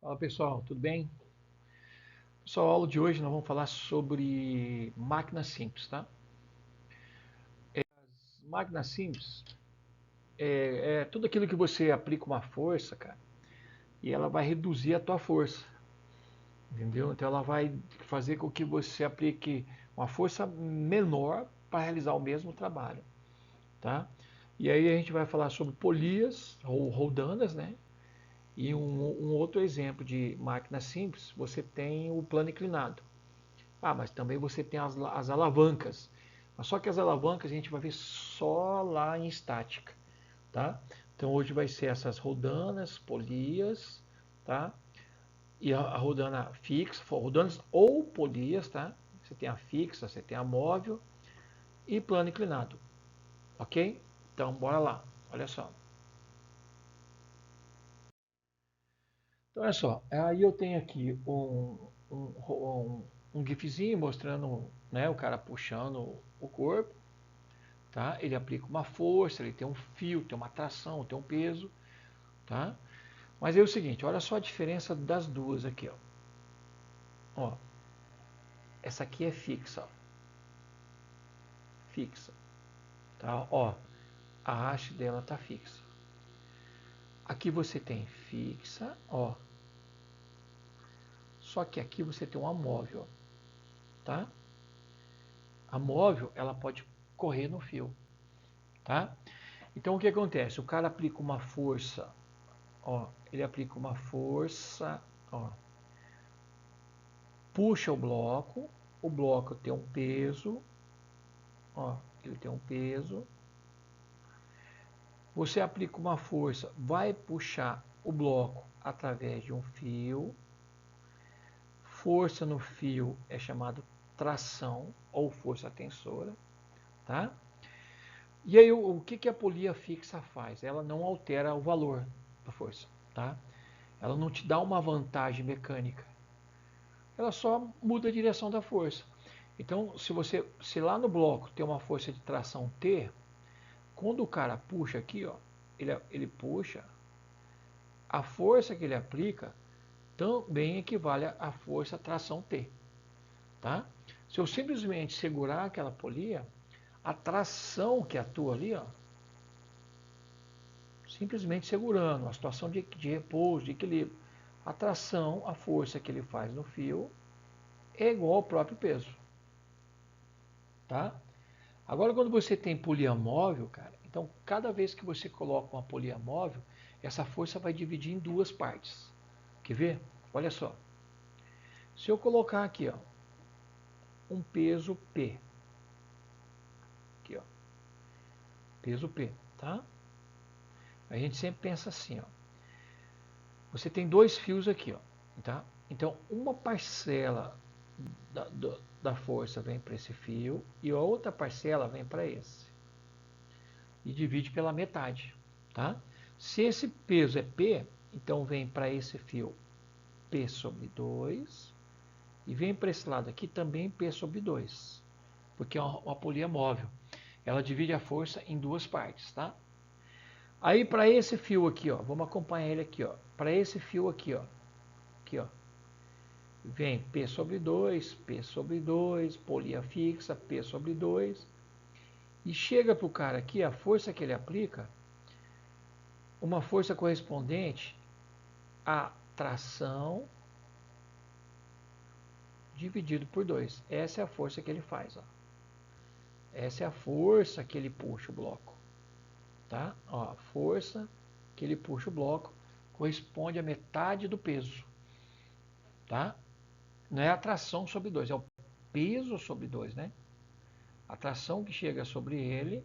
Fala pessoal, tudo bem? Pessoal, a aula de hoje nós vamos falar sobre máquinas simples, tá? As máquinas simples é tudo aquilo que você aplica uma força, cara, e ela vai reduzir a tua força, entendeu? Então ela vai fazer com que você aplique uma força menor para realizar o mesmo trabalho, tá? E aí a gente vai falar sobre polias ou roldanas, né? E um outro exemplo de máquina simples, você tem o plano inclinado. Ah, mas também você tem as alavancas. Mas só que as alavancas a gente vai ver só lá em estática, tá? Então hoje vai ser essas rodanas, polias, tá? E a rodana fixa, rodanas ou polias, tá? Você tem a fixa, você tem a móvel e plano inclinado, ok? Então bora lá, olha só. Então olha só, aí eu tenho aqui um gifzinho mostrando, né, o cara puxando o corpo. Tá? Ele aplica uma força, ele tem um fio, tem uma tração, tem um peso, tá? Mas é o seguinte, olha só a diferença das duas aqui, ó. Ó, essa aqui é fixa, ó, fixa, tá? Ó, a haste dela tá fixa. Aqui você tem fixa, ó. Só que aqui você tem uma móvel, tá? A móvel, ela pode correr no fio, tá? Então o que acontece? O cara aplica uma força, ó, ele aplica uma força, ó, puxa o bloco tem um peso, ó, ele tem um peso. Você aplica uma força, vai puxar o bloco através de um fio. Força no fio é chamado tração ou força tensora, tá? E aí o que a polia fixa faz? Ela não altera o valor da força, tá? Ela não te dá uma vantagem mecânica. Ela só muda a direção da força. Então, se lá no bloco tem uma força de tração T, quando o cara puxa aqui, ó, ele puxa, a força que ele aplica também equivale à força tração T, tá? Se eu simplesmente segurar aquela polia, a tração que atua ali, ó, simplesmente segurando, a situação de repouso, de equilíbrio, a tração, a força que ele faz no fio é igual ao próprio peso, tá? Agora, quando você tem polia móvel, cara, então cada vez que você coloca uma polia móvel, essa força vai dividir em duas partes. Quer ver? Olha só. Se eu colocar aqui, ó, um peso P, aqui, ó, peso P, tá? A gente sempre pensa assim, ó. Você tem dois fios aqui, ó, tá? Então, uma parcela da força vem para esse fio e a outra parcela vem para esse. E divide pela metade, tá? Se esse peso é P, então vem para esse fio P sobre 2 e vem para esse lado aqui também P sobre 2, porque é uma polia móvel. Ela divide a força em duas partes, tá? Aí para esse fio aqui, ó, vamos acompanhar ele aqui, ó. Para esse fio aqui, ó, vem P sobre 2, P sobre 2, polia fixa, P sobre 2. E chega para o cara aqui, a força que ele aplica, uma força correspondente à tração dividido por 2. Essa é a força que ele faz, ó. Essa é a força que ele puxa o bloco, tá? Ó, a força que ele puxa o bloco corresponde à metade do peso, tá? Não é a tração sobre 2, é o peso sobre 2, né? A tração que chega sobre ele,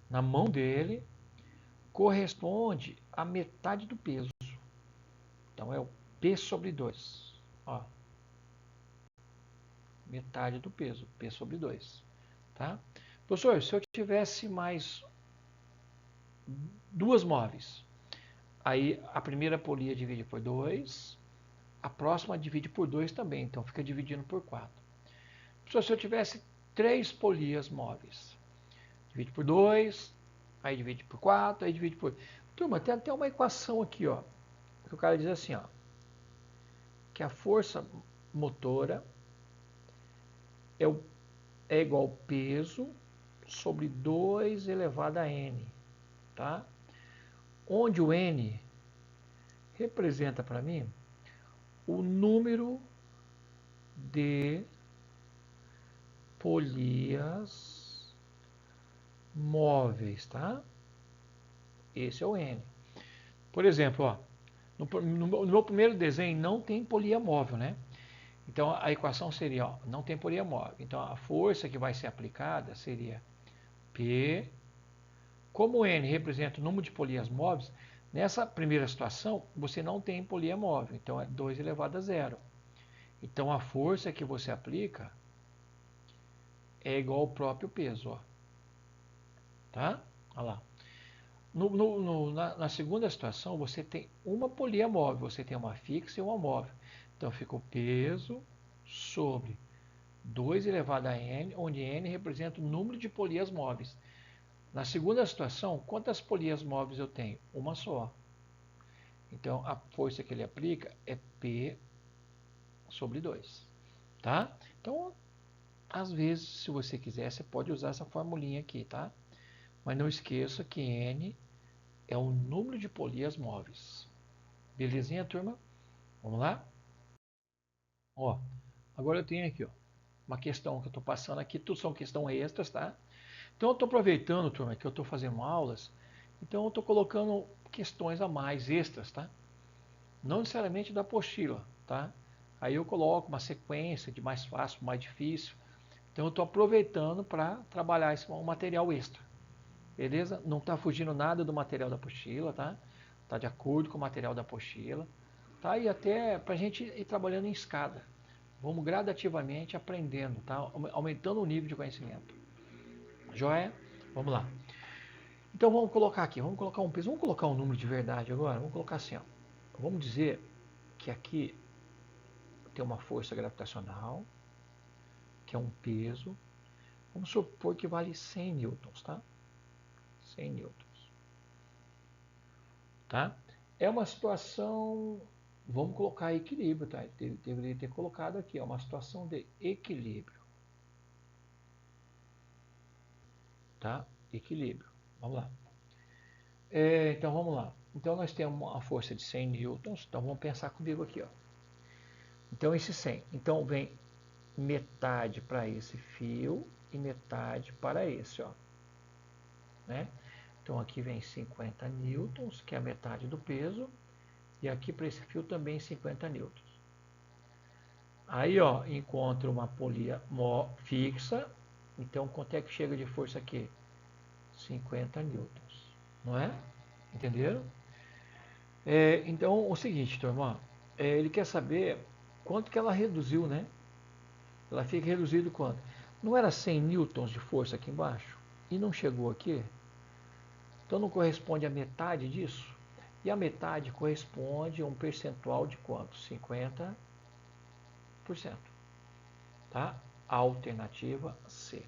na mão dele, corresponde à metade do peso. Então é o P sobre 2. Ó, metade do peso, P sobre 2. Tá? Professor, se eu tivesse mais duas móveis, aí a primeira polia divide por 2, a próxima divide por 2 também, então fica dividindo por 4. Professor, se eu tivesse três polias móveis, divide por 2, aí divide por 4, aí divide por... Turma, tem até uma equação aqui, ó, que o cara diz assim, ó, que a força motora é igual ao peso sobre 2 elevado a n, tá? Onde o n representa para mim o número de polias móveis, tá? Esse é o n. Por exemplo, ó, no meu primeiro desenho não tem polia móvel, né? Então a equação seria, ó, não tem polia móvel. Então a força que vai ser aplicada seria P. Como o n representa o número de polias móveis, nessa primeira situação você não tem polia móvel, então é 2 elevado a zero. Então a força que você aplica é igual ao próprio peso, ó. Tá? Olha lá. Na segunda situação, você tem uma polia móvel, você tem uma fixa e uma móvel. Então fica o peso sobre 2 elevado a n, onde n representa o número de polias móveis. Na segunda situação, quantas polias móveis eu tenho? Uma só. Então a força que ele aplica é P sobre 2. Tá? Então, às vezes, se você quiser, você pode usar essa formulinha aqui, tá? Mas não esqueça que n é o número de polias móveis. Belezinha, turma? Vamos lá? Ó, agora eu tenho aqui, ó, uma questão que eu estou passando aqui, tudo são questões extras, tá? Então eu estou aproveitando, turma, que eu estou fazendo aulas, então eu estou colocando questões a mais extras, tá? Não necessariamente da apostila, tá? Aí eu coloco uma sequência de mais fácil, mais difícil. Então eu estou aproveitando para trabalhar um material extra. Beleza? Não está fugindo nada do material da apostila, tá? Está de acordo com o material da apostila. Tá? E até para a gente ir trabalhando em escada. Vamos gradativamente aprendendo, tá? Aumentando o nível de conhecimento. Joia? Vamos lá. Então vamos colocar aqui, vamos colocar um peso, vamos colocar um número de verdade agora. Vamos colocar assim, ó. Vamos dizer que aqui tem uma força gravitacional, que é um peso. Vamos supor que vale 100 newtons, tá? 100 newtons. Tá? É uma situação, vamos colocar equilíbrio, tá? Deveria ter colocado aqui, é uma situação de equilíbrio. Tá? Equilíbrio. Vamos lá. Então vamos lá. Então nós temos uma força de 100 newtons, então vamos pensar comigo aqui, ó. Então esse 100, então vem metade para esse fio e metade para esse, ó. Né? Então aqui vem 50 newtons, que é a metade do peso, e aqui para esse fio também 50 newtons. Aí, ó, encontro uma polia fixa, então quanto é que chega de força aqui? 50 newtons, não é? Entenderam? Então, o seguinte, turma, ele quer saber quanto que ela reduziu, né? Ela fica reduzida quanto? Não era 100 newtons de força aqui embaixo? E não chegou aqui? Então não corresponde a metade disso? E a metade corresponde a um percentual de quanto? 50%. Tá? Alternativa C.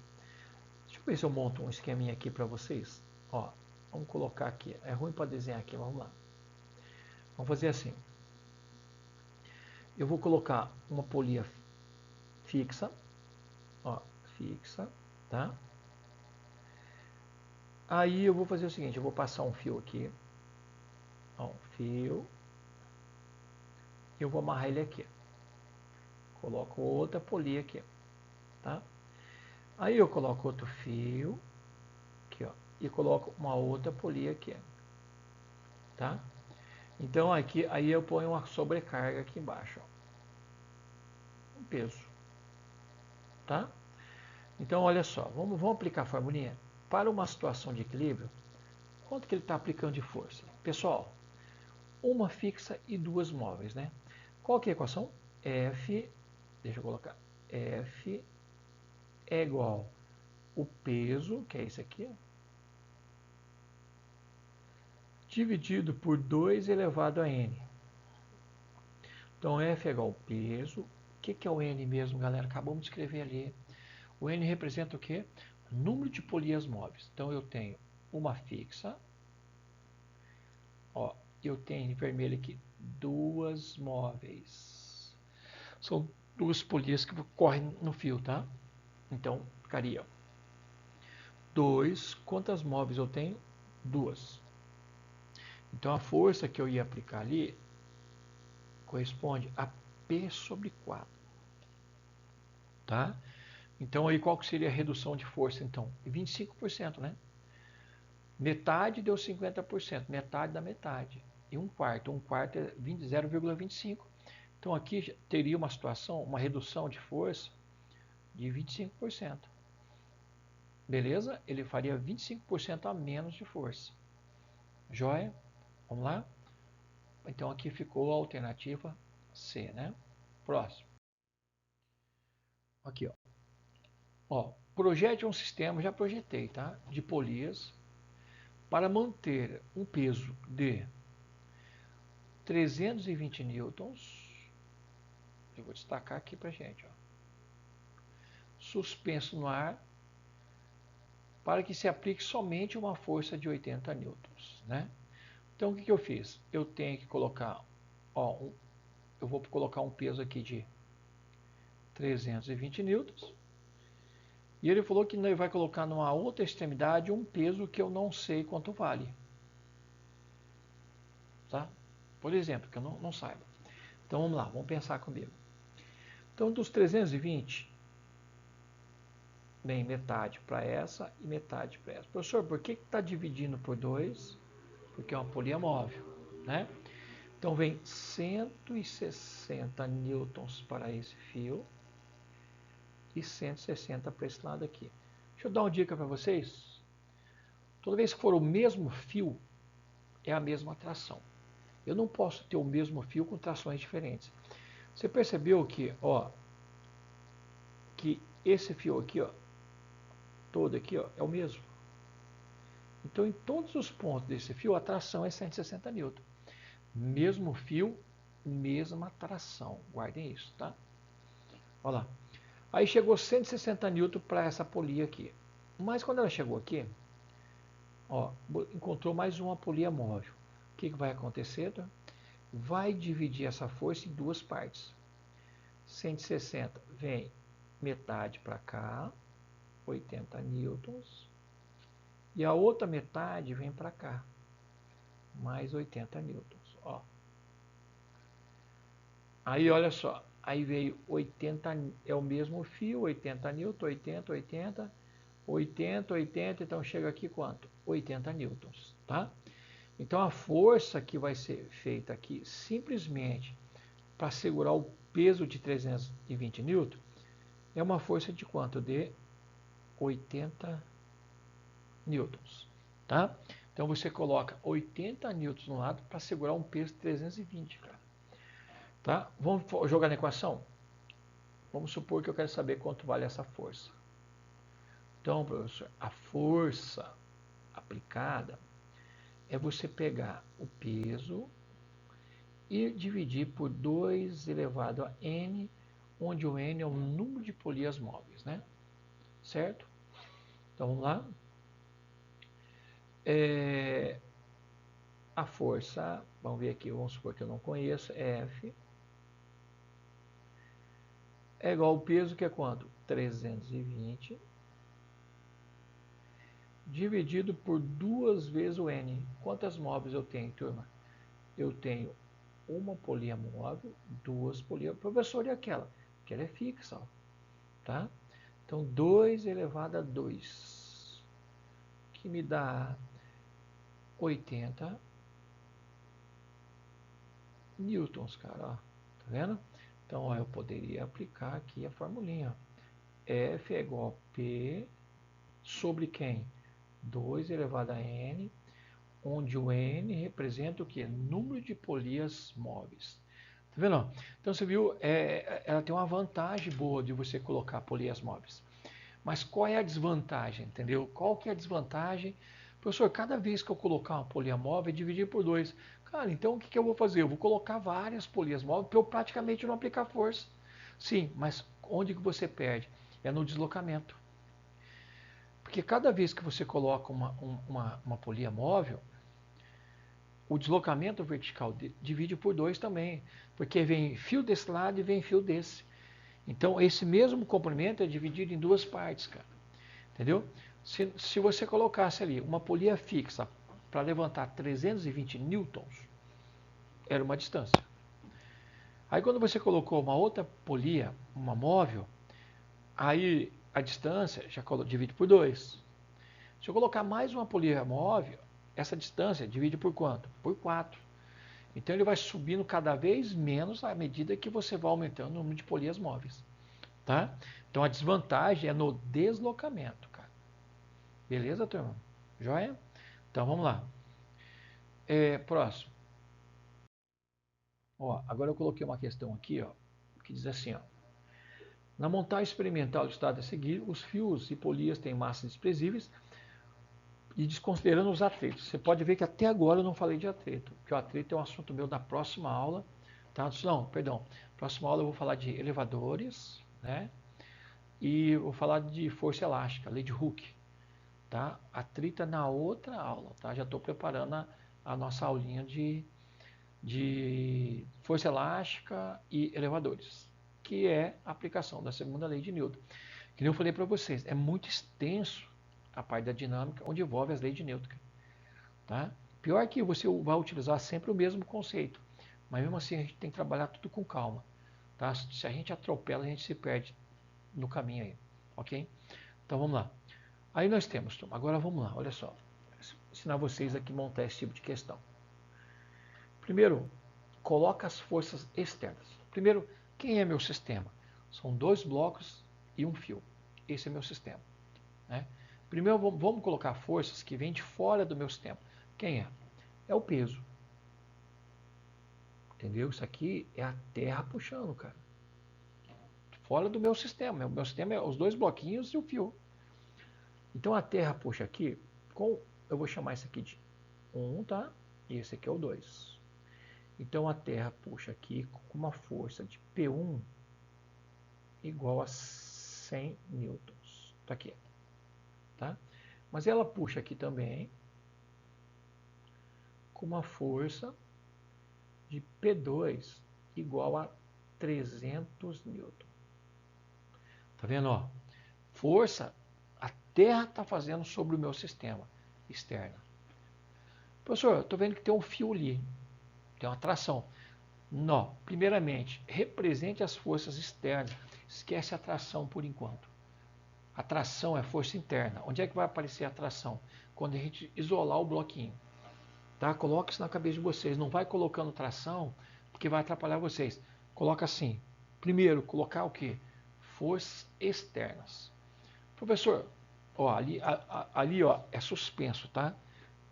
Deixa eu ver se eu monto um esqueminha aqui para vocês. Ó, vamos colocar aqui. É ruim para desenhar aqui, vamos lá. Vamos fazer assim. Eu vou colocar uma polia fixa. Ó, fixa, tá? Aí eu vou fazer o seguinte, eu vou passar um fio aqui. Ó, um fio. E eu vou amarrar ele aqui. Coloco outra polia aqui, tá? Aí eu coloco outro fio aqui, ó, e coloco uma outra polia aqui, tá? Então aqui, aí eu ponho uma sobrecarga aqui embaixo, ó, um peso, tá? Então olha só, vamos aplicar a formulinha para uma situação de equilíbrio. Quanto que ele está aplicando de força? Pessoal, uma fixa e duas móveis, né? Qual que é a equação? F, deixa eu colocar, F é igual o peso, que é esse aqui, dividido por 2 elevado a n. Então, F é igual ao peso. O que é o n mesmo, galera? Acabamos de escrever ali. O n representa o quê? Número de polias móveis. Então, eu tenho uma fixa. Ó, eu tenho em vermelho aqui duas móveis. São duas polias que correm no fio, tá? Então, ficaria 2. Quantas móveis eu tenho? 2. Então, a força que eu ia aplicar ali corresponde a P sobre 4. Tá? Então, aí qual que seria a redução de força, então? 25%, né? Metade deu 50%, metade da metade. E um quarto é 0,25. Então, aqui teria uma situação, uma redução de força de 25%. Beleza? Ele faria 25% a menos de força. Joia? Vamos lá? Então, aqui ficou a alternativa C, né? Próximo. Aqui, ó. Projete um sistema, já projetei, tá? De polias para manter um peso de 320 newtons. Eu vou destacar aqui para gente, ó. Suspenso no ar para que se aplique somente uma força de 80 newtons, né? Então, o que eu fiz? Eu tenho que colocar, ó, eu vou colocar um peso aqui de 320 newtons. E ele falou que ele vai colocar numa outra extremidade um peso que eu não sei quanto vale. Tá? Por exemplo, que eu não saiba. Então vamos lá, vamos pensar comigo. Então dos 320, vem metade para essa e metade para essa. Professor, por que está dividindo por 2? Porque é uma polia móvel, né? Então vem 160 newtons para esse fio e 160 para esse lado aqui. Deixa eu dar uma dica para vocês. Toda vez que for o mesmo fio, é a mesma tração. Eu não posso ter o mesmo fio com trações diferentes. Você percebeu que, ó, que esse fio aqui, ó, todo aqui, ó, é o mesmo. Então, em todos os pontos desse fio, a tração é 160 newton. Mesmo fio, mesma tração. Guardem isso, tá? Olha lá. Aí chegou 160 newton para essa polia aqui. Mas quando ela chegou aqui, ó, encontrou mais uma polia móvel. O que vai acontecer? Tá? Vai dividir essa força em duas partes. 160 vem metade para cá, 80 newtons. E a outra metade vem para cá, mais 80 newtons. Ó. Aí olha só, aí veio 80, é o mesmo fio, 80 newtons, 80, 80, 80, 80, então chega aqui quanto? 80 newtons, tá? Então a força que vai ser feita aqui, simplesmente para segurar o peso de 320 newtons, é uma força de quanto? De 80 newtons, tá? Então você coloca 80 newtons no lado para segurar um peso de 320, cara. Tá? Vamos jogar na equação? Vamos supor que eu quero saber quanto vale essa força. Então, professor, a força aplicada é você pegar o peso e dividir por 2 elevado a n, onde o n é o número de polias móveis, né? Certo? Então, vamos lá. A força, vamos ver aqui, vamos supor que eu não conheço, F, é igual ao peso, que é quanto? 320, dividido por 2 vezes o N. Quantas móveis eu tenho, turma? Eu tenho uma polia móvel, 2 polias. Professor, e aquela? Aquela é fixa, ó, tá? Então, 2 elevado a 2, que me dá 80 newtons, cara, ó. Tá vendo? Então, ó, eu poderia aplicar aqui a formulinha. F é igual a P sobre quem? 2 elevado a N, onde o N representa o que? Número de polias móveis. Tá vendo? Então você viu, ela tem uma vantagem boa de você colocar polias móveis. Mas qual é a desvantagem? Entendeu? Qual que é a desvantagem? Professor, cada vez que eu colocar uma polia móvel, é dividir por 2. Cara, então o que eu vou fazer? Eu vou colocar várias polias móveis para eu praticamente não aplicar força. Sim, mas onde que você perde? É no deslocamento. Porque cada vez que você coloca uma polia móvel, o deslocamento vertical divide por 2 também, porque vem fio desse lado e vem fio desse. Então, esse mesmo comprimento é dividido em duas partes, cara. Entendeu? Se você colocasse ali uma polia fixa para levantar 320 newtons, era uma distância. Aí quando você colocou uma outra polia, uma móvel, aí a distância já divide por 2. Se eu colocar mais uma polia móvel, essa distância divide por quanto? Por 4. Então ele vai subindo cada vez menos à medida que você vai aumentando o número de polias móveis. Tá? Então a desvantagem é no deslocamento, cara. Beleza, turma? Joia? Então vamos lá. Próximo. Ó, agora eu coloquei uma questão aqui, ó, que diz assim, ó. Na montagem experimental do estado a seguir, os fios e polias têm massas desprezíveis e desconsiderando os atritos. Você pode ver que até agora eu não falei de atrito, porque o atrito é um assunto meu da próxima aula. Tá? Não, perdão. Próxima aula eu vou falar de elevadores, né? E vou falar de força elástica, lei de Hooke. Tá? Atrito é na outra aula, tá? Já estou preparando a nossa aulinha de força elástica e elevadores, que é a aplicação da segunda lei de Newton. Que nem eu falei para vocês, é muito extenso a parte da dinâmica, onde envolve as leis de Newton. Tá? Pior que você vai utilizar sempre o mesmo conceito, mas mesmo assim a gente tem que trabalhar tudo com calma. Tá? Se a gente atropela, a gente se perde no caminho aí. Ok? Então vamos lá. Aí nós temos, agora vamos lá, olha só. Vou ensinar vocês aqui a montar esse tipo de questão. Primeiro, coloca as forças externas. Primeiro, quem é meu sistema? São 2 blocos e um fio. Esse é meu sistema. Né? Primeiro, vamos colocar forças que vêm de fora do meu sistema. Quem é? É o peso. Entendeu? Isso aqui é a Terra puxando, cara. Fora do meu sistema. O meu sistema é os 2 bloquinhos e o fio. Então a Terra puxa aqui, eu vou chamar isso aqui de 1, tá? E esse aqui é o 2. Então a Terra puxa aqui com uma força de P1 igual a 100 newtons. Tá aqui. Tá? Mas ela puxa aqui também com uma força de P2 igual a 300 newtons. Tá vendo? Ó? Força a Terra está fazendo sobre o meu sistema externo. Professor, eu estou vendo que tem um fio ali. Tem uma tração. Não. Primeiramente, represente as forças externas. Esquece a tração por enquanto. A tração é força interna. Onde é que vai aparecer a tração? Quando a gente isolar o bloquinho. Tá? Coloque isso na cabeça de vocês. Não vai colocando tração, porque vai atrapalhar vocês. Coloca assim. Primeiro, colocar o quê? Forças externas. Professor, ó, ali ó, é suspenso, tá?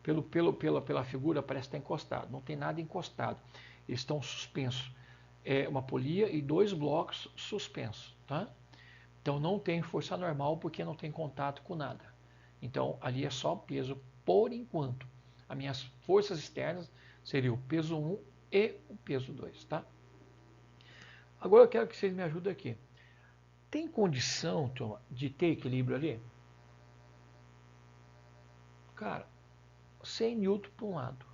Pela figura parece estar encostado. Não tem nada encostado. Eles estão suspensos. É uma polia e 2 blocos suspensos, tá? Então não tem força normal porque não tem contato com nada. Então ali é só peso por enquanto. As minhas forças externas seriam o peso 1 e o peso 2, tá? Agora eu quero que vocês me ajudem aqui. Tem condição, turma, de ter equilíbrio ali? Cara, 100 newton para um lado,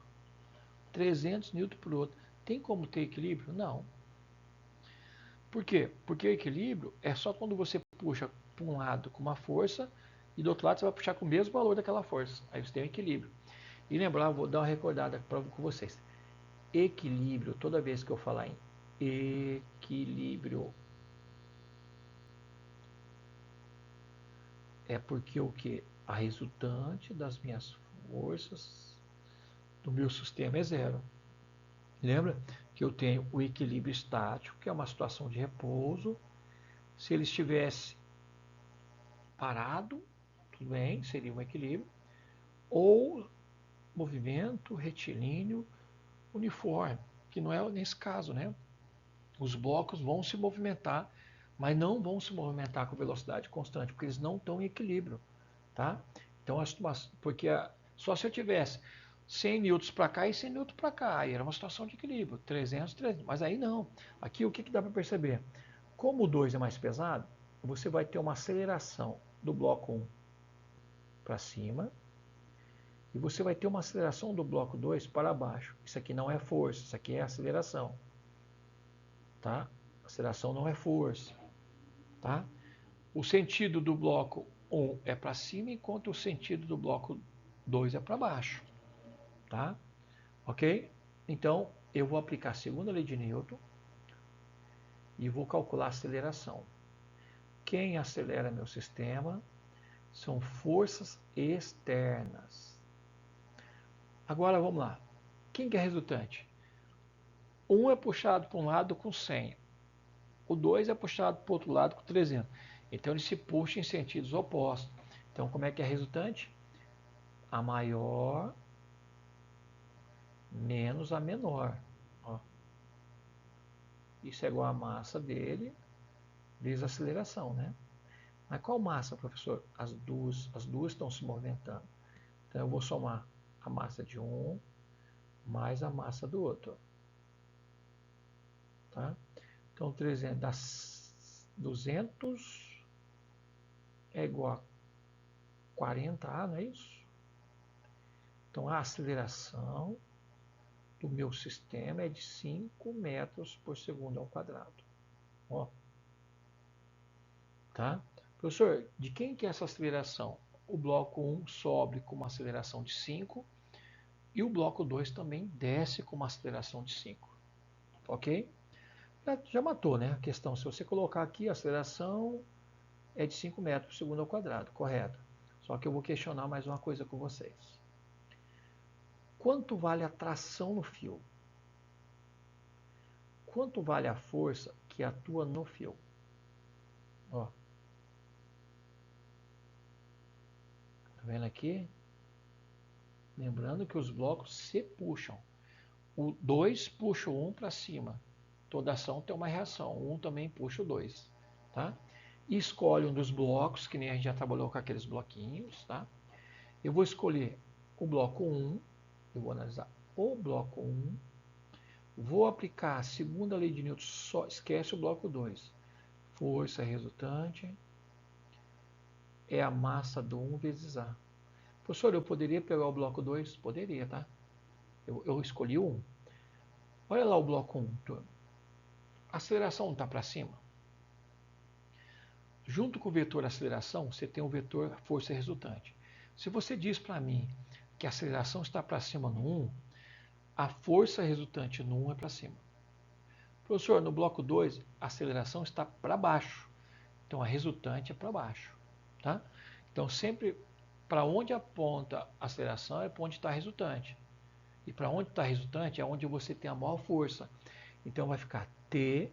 300 newton para o outro. Tem como ter equilíbrio? Não. Por quê? Porque o equilíbrio é só quando você puxa para um lado com uma força e do outro lado você vai puxar com o mesmo valor daquela força. Aí você tem um equilíbrio. E lembrar, vou dar uma recordada com vocês. Equilíbrio, toda vez que eu falar em equilíbrio, é porque o que? A resultante das minhas forças do meu sistema é zero. Lembra que eu tenho o equilíbrio estático, que é uma situação de repouso. Se ele estivesse parado, tudo bem, seria um equilíbrio. Ou movimento retilíneo uniforme, que não é nesse caso, né? Os blocos vão se movimentar, mas não vão se movimentar com velocidade constante, porque eles não estão em equilíbrio, tá? Então, porque só se eu tivesse 100 newtons para cá e 100 newtons para cá, aí era uma situação de equilíbrio, 300, 300, mas aí não. Aqui o que dá para perceber? Como o 2 é mais pesado, você vai ter uma aceleração do bloco 1 para cima E você vai ter uma aceleração do bloco 2 para baixo. Isso aqui não é força, isso aqui é aceleração. Tá? Aceleração não é força. Tá? O sentido do bloco 1 é para cima, enquanto o sentido do bloco 2 é para baixo. Tá? Ok? Então, eu vou aplicar a segunda lei de Newton e vou calcular a aceleração. Quem acelera meu sistema são forças externas. Agora vamos lá. Quem que é resultante? Um é puxado para um lado com 100. O 2 é puxado para o outro lado com 300. Então ele se puxa em sentidos opostos. Então como é que é a resultante? A maior menos a menor. Ó. Isso é igual a massa dele vezes a aceleração, né? Mas qual massa, professor? As duas estão se movimentando. Então eu vou somar a massa de um mais a massa do outro. Tá? Então 300 dá 200 é igual a 40A, não é isso? Então a aceleração do meu sistema é de 5 metros por segundo ao quadrado. Ó. Tá? Professor, de quem que é essa aceleração? O bloco 1 sobe com uma aceleração de 5 e o bloco 2 também desce com uma aceleração de 5. Ok? Já matou, né? A questão, se você colocar aqui, a aceleração é de 5 metros por segundo ao quadrado, correto? Só que eu vou questionar mais uma coisa com vocês. Quanto vale a tração no fio? Quanto vale a força que atua no fio? Ó. Tá vendo aqui? Lembrando que os blocos se puxam. O 2 puxa o 1 para cima. Toda ação tem uma reação. O 1 também puxa o 2. Tá? E escolhe um dos blocos, que nem a gente já trabalhou com aqueles bloquinhos. Tá? Eu vou escolher o bloco 1. Eu vou analisar o bloco 1. Vou aplicar a segunda lei de Newton. Só esquece o bloco 2. Força resultante é a massa do 1 vezes A. Professor, eu poderia pegar o bloco 2? Poderia, tá? Eu escolhi o 1. Olha lá o bloco 1, turma. A aceleração está para cima. Junto com o vetor aceleração, você tem o vetor força resultante. Se você diz para mim que a aceleração está para cima no 1, a força resultante no 1 é para cima. Professor, no bloco 2, a aceleração está para baixo. Então a resultante é para baixo. Tá? Então sempre para onde aponta a aceleração é para onde está a resultante. E para onde está a resultante é onde você tem a maior força. Então vai ficar T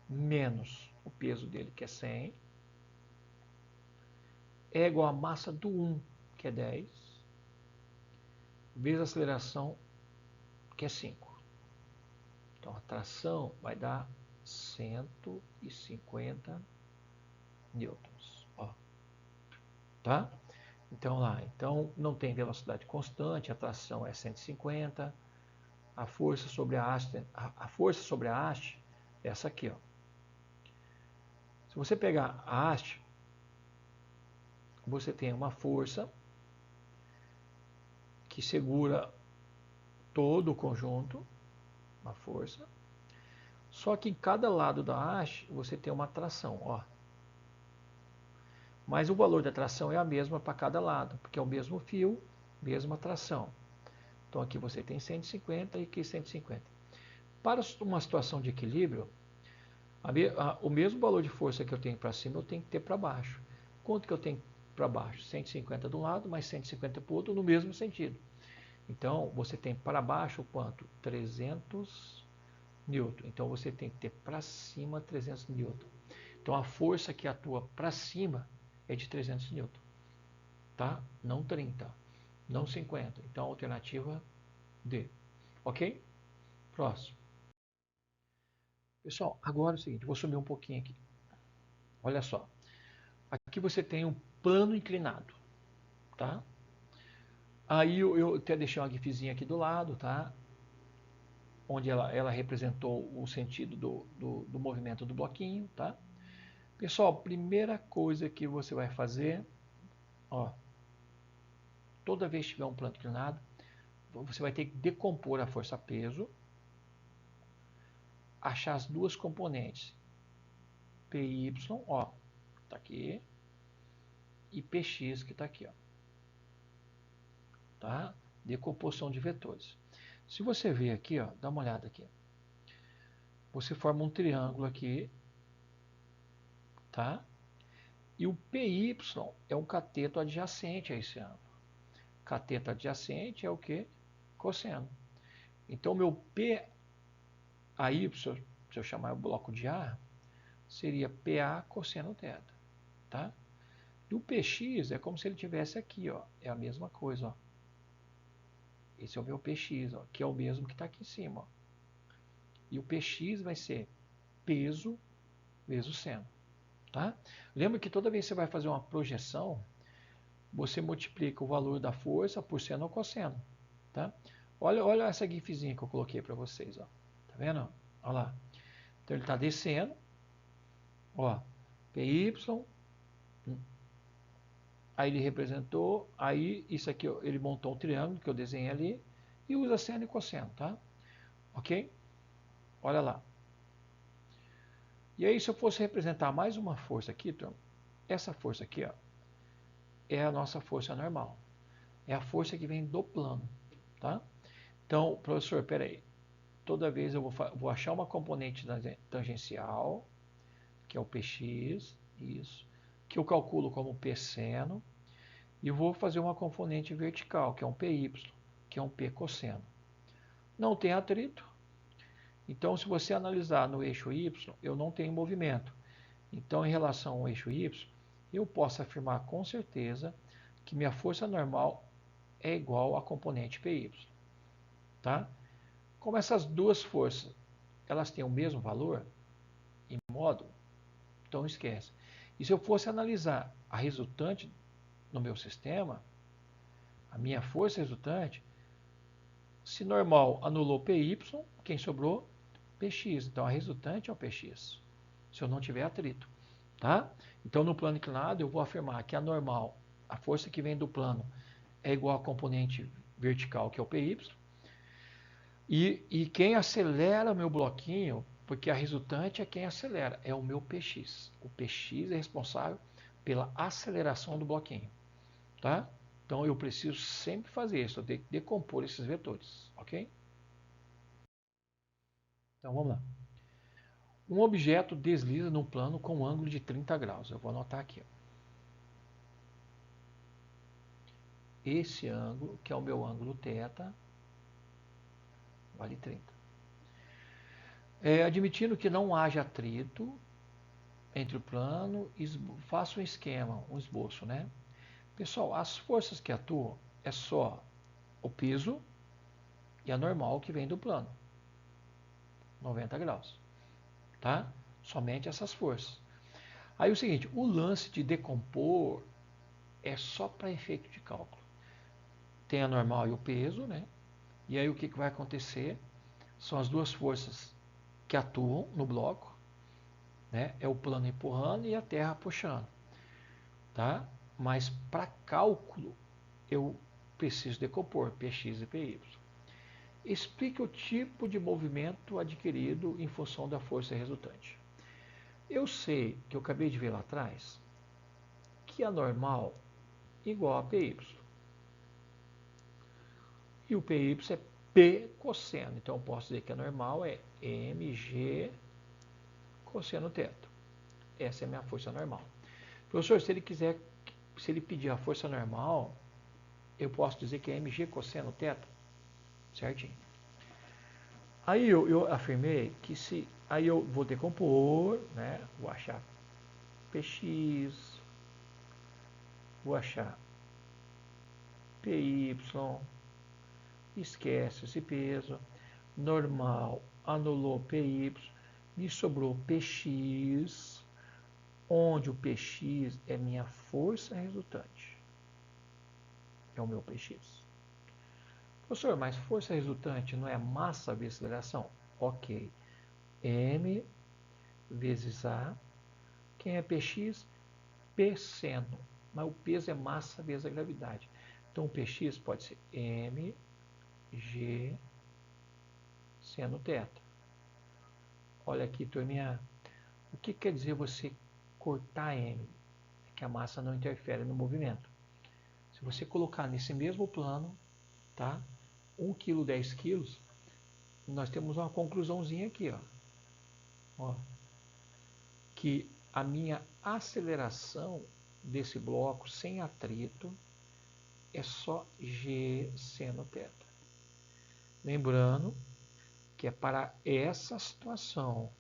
menos o peso dele, que é 100, é igual a massa do 1, que é 10, vezes a aceleração, que é 5. Então a tração vai dar 150 newtons. Ó. Tá? Então lá, então não tem velocidade constante, a tração é 150, a força sobre a haste é essa aqui, ó. Se você pegar a haste, você tem uma força que segura todo o conjunto, uma força. Só que em cada lado da haste você tem uma tração, ó. Mas o valor da tração é a mesma para cada lado, porque é o mesmo fio, mesma tração. Então aqui você tem 150 e aqui 150. Para uma situação de equilíbrio, o mesmo valor de força que eu tenho para cima eu tenho que ter para baixo. Quanto que eu tenho para baixo? 150 de um lado, mais 150 para o outro, no mesmo sentido. Então você tem para baixo quanto? 300 newton. Então você tem que ter para cima 300 newton. Então a força que atua para cima é de 300 newton. Tá? Não 30, não 50. Então a alternativa D. Ok? Próximo. Pessoal, agora é o seguinte, vou subir um pouquinho aqui. Olha só. Aqui você tem um plano inclinado, tá? Aí eu até deixei uma gifzinha aqui do lado, tá? Onde ela representou o sentido do movimento do bloquinho, tá? Pessoal, primeira coisa que você vai fazer, ó, toda vez que tiver um plano inclinado, você vai ter que decompor a força-peso, achar as duas componentes, PY, ó, tá aqui, e PX, que está aqui, ó, tá? Decomposição de vetores. Se você ver aqui, ó, dá uma olhada aqui, você forma um triângulo aqui, tá? E o PY é um cateto adjacente a esse ângulo. Cateto adjacente é o que? Cosseno. Então, meu PAY, se eu chamar o bloco de A, seria PA cosseno θ, tá? E o PX é como se ele tivesse aqui, ó, é a mesma coisa, ó. Esse é o meu PX, ó, que é o mesmo que está aqui em cima, ó. E o PX vai ser peso vezes seno, tá? Lembra que toda vez que você vai fazer uma projeção, você multiplica o valor da força por seno ou cosseno, tá? Olha essa gifzinha que eu coloquei para vocês, ó. Tá vendo? Olha lá. Então ele está descendo, ó, PY, aí ele representou, aí isso aqui ele montou um triângulo que eu desenhei ali e usa seno e cosseno, tá? Ok? Olha lá. E aí se eu fosse representar mais uma força aqui, turma, essa força aqui, ó, é a nossa força normal. É a força que vem do plano, tá? Então, professor, peraí. Toda vez eu vou achar uma componente tangencial, que é o PX, isso, que eu calculo como P seno, e vou fazer uma componente vertical, que é um PY, que é um P cosseno. Não tem atrito. Então, se você analisar no eixo Y, eu não tenho movimento. Então, em relação ao eixo Y, eu posso afirmar com certeza que minha força normal é igual à componente PY. Tá? Como essas duas forças elas têm o mesmo valor em módulo, então esquece. E se eu fosse analisar a resultante no meu sistema, a minha força resultante, se normal anulou PY, quem sobrou? PX. Então a resultante é o PX, se eu não tiver atrito. Tá? Então no plano inclinado eu vou afirmar que a normal, a força que vem do plano, é igual à componente vertical, que é o PY. E quem acelera meu bloquinho, porque a resultante é quem acelera, é o meu PX. O PX é responsável pela aceleração do bloquinho. Tá? Então eu preciso sempre fazer isso, eu tenho que decompor esses vetores. Ok? Então vamos lá. Um objeto desliza num plano com um ângulo de 30 graus. Eu vou anotar aqui. Esse ângulo, que é o meu ângulo θ, vale 30. Admitindo que não haja atrito entre o plano, faço um esquema, um esboço, né? Pessoal, as forças que atuam é só o peso e a normal que vem do plano, 90 graus, tá? Somente essas forças. Aí o seguinte, o lance de decompor é só para efeito de cálculo. Tem a normal e o peso, né? E aí o que vai acontecer? São as duas forças que atuam no bloco, né? É o plano empurrando e a terra puxando, tá? Mas para cálculo eu preciso decompor Px e Py. Explique o tipo de movimento adquirido em função da força resultante. Eu sei que eu acabei de ver lá atrás que a normal é igual a Py. E o Py é P cosseno. Então eu posso dizer que a normal é mg cosseno θ. Essa é a minha força normal. Professor, se ele pedir a força normal, eu posso dizer que é mg cosseno θ? Certinho. Aí eu afirmei que se... Aí eu vou decompor, né? Vou achar Px, vou achar Py, esquece esse peso, normal, anulou Py, me sobrou Px, onde o Px é minha força resultante. É o meu Px. Professor, mas força resultante não é massa vezes aceleração? Ok. M vezes A. Quem é Px? P seno. Mas o peso é massa vezes a gravidade. Então o Px pode ser mg seno θ. Olha aqui, turminha. O que quer dizer você cortar m? É que a massa não interfere no movimento. Se você colocar nesse mesmo plano, tá? 1 kg, 10 kg, nós temos uma conclusãozinha aqui, ó, que a minha aceleração desse bloco sem atrito é só g seno θ. Lembrando que é para essa situação,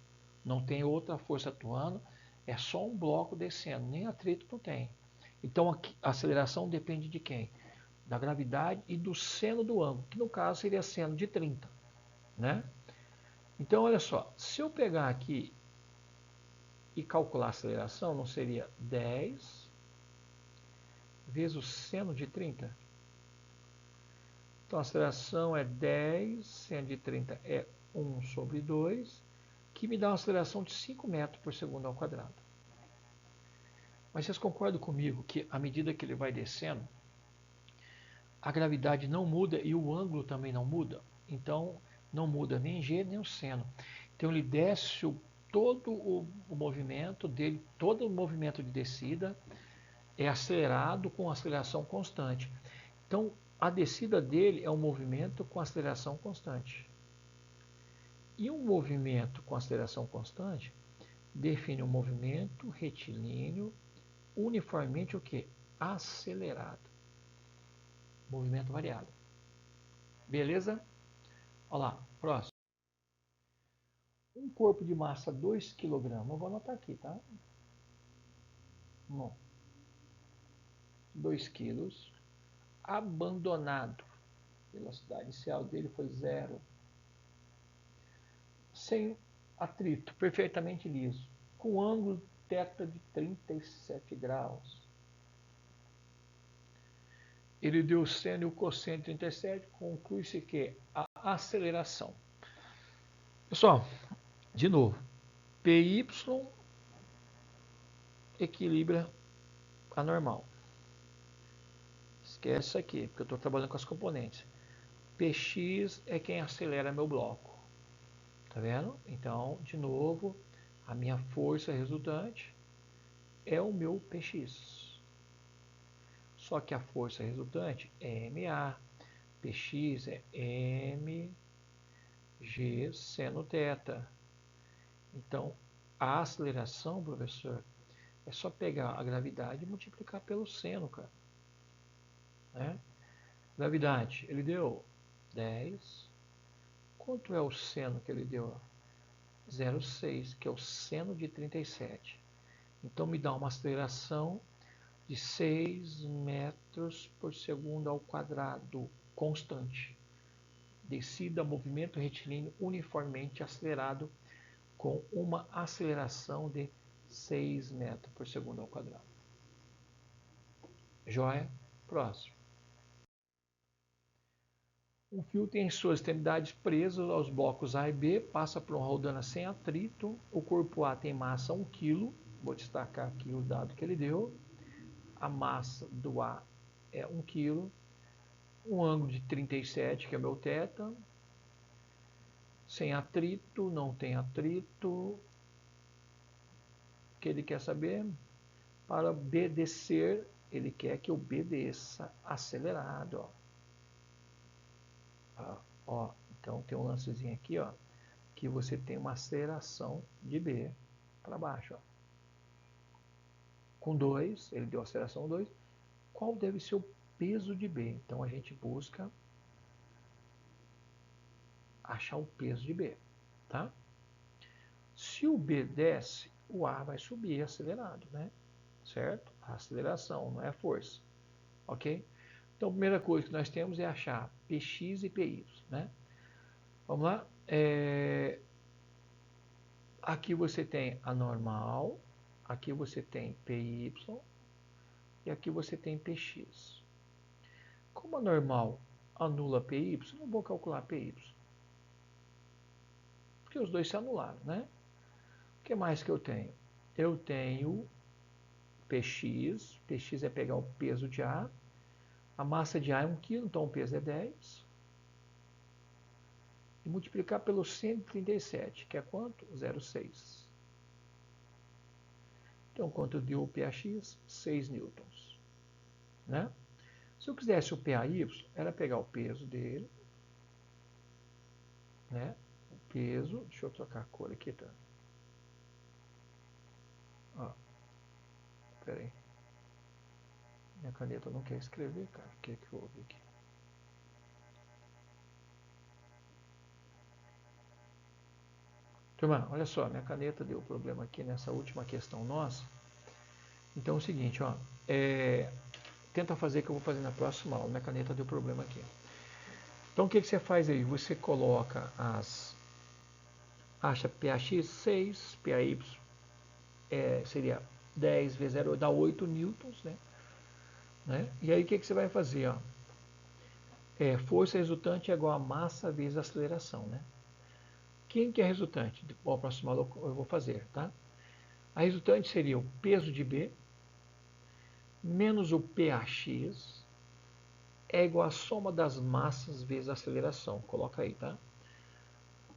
não tem outra força atuando, é só um bloco descendo, nem atrito não tem. Então a aceleração depende de quem? Da gravidade e do seno do ângulo, que no caso seria seno de 30, né? Então olha só, se eu pegar aqui e calcular a aceleração, não seria 10 vezes o seno de 30? Então a aceleração é 10, seno de 30 é 1 sobre 2, que me dá uma aceleração de 5 metros por segundo ao quadrado. Mas vocês concordam comigo que à medida que ele vai descendo, a gravidade não muda e o ângulo também não muda? Então não muda nem g nem o seno. Então ele desce todo o movimento dele, todo o movimento de descida é acelerado com aceleração constante. Então a descida dele é um movimento com aceleração constante. E um movimento com aceleração constante define um movimento retilíneo uniformemente o que? Acelerado. Movimento variado. Beleza? Olha lá, próximo. Um corpo de massa 2 kg. Eu vou anotar aqui, tá? 2 kg. Abandonado. A velocidade inicial dele foi 0. Sem atrito, perfeitamente liso. Com ângulo θ de 37 graus. Ele deu o seno e o cosseno de 37, conclui-se que a aceleração. Pessoal, de novo, PY equilibra a normal. Esquece isso aqui, porque eu estou trabalhando com as componentes. Px é quem acelera meu bloco. Tá vendo? Então, de novo, a minha força resultante é o meu Px. Só que a força resultante é MA. Px é mg seno θ. Então, a aceleração, professor, é só pegar a gravidade e multiplicar pelo seno, cara. Né? Gravidade, ele deu 10. Quanto é o seno que ele deu? 0,6, que é o seno de 37. Então, me dá uma aceleração de 6 metros por segundo ao quadrado, constante. Descida, movimento retilíneo uniformemente acelerado com uma aceleração de 6 metros por segundo ao quadrado. Joia? Próximo. Um fio tem suas extremidades presas aos blocos A e B, passa por uma rodana sem atrito. O corpo A tem massa 1 kg. Vou destacar aqui o dado que ele deu. A massa do A é 1 kg. Um ângulo de 37, que é meu θ. Sem atrito, não tem atrito. O que ele quer saber? Para B descer, ele quer que o B desça acelerado. Ó, então tem um lancezinho aqui, ó, que você tem uma aceleração de B para baixo. Ó. Com 2, ele deu aceleração 2. Qual deve ser o peso de B? Então a gente busca achar o peso de B. Tá? Se o B desce, o A vai subir acelerado, né? Certo? A aceleração, não é a força. Ok? Então a primeira coisa que nós temos é achar Px e Py, né? Vamos lá. Aqui você tem a normal, aqui você tem Py e aqui você tem Px. Como a normal anula Py, não vou calcular Py. Porque os dois se anularam, né? O que mais que eu tenho? Eu tenho Px, Px é pegar o peso de A, A massa de A é 1 kg, então o peso é 10. E multiplicar pelo 137, que é quanto? 0,6. Então, quanto deu o PAX? 6 newtons. Né? Se eu quisesse o PAY, era pegar o peso dele, né? O peso, deixa eu trocar a cor aqui, tá? Ó, pera aí. Minha caneta não quer escrever, cara. O que é que houve aqui? Turma, olha só, minha caneta deu problema aqui nessa última questão nossa. Então é o seguinte, ó, tenta fazer o que eu vou fazer na próxima aula. Minha caneta deu problema aqui. Então o que você faz aí? Você coloca acha PAX 6, PAY seria 10 vezes 0, dá 8 newtons, né? E aí o que você vai fazer? Ó? Força resultante é igual a massa vezes a aceleração, né? Quem que é resultante? Bom, a próxima aula eu vou fazer, tá? A resultante seria o peso de B menos o PAX é igual à soma das massas vezes a aceleração. Coloca aí, tá?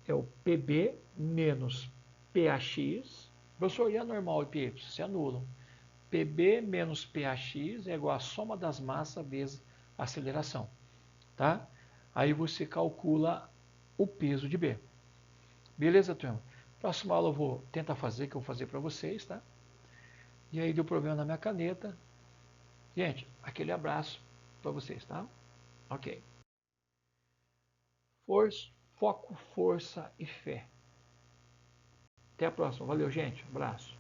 É o PB menos PAX. Professor, e a normal e PY? Se anulam. PB menos PAX é igual à soma das massas vezes a aceleração. Tá? Aí você calcula o peso de B. Beleza, turma? Próxima aula eu vou tentar fazer, que eu vou fazer para vocês, tá? E aí deu problema na minha caneta. Gente, aquele abraço para vocês, tá? Ok. Foco, força e fé. Até a próxima. Valeu, gente. Abraço.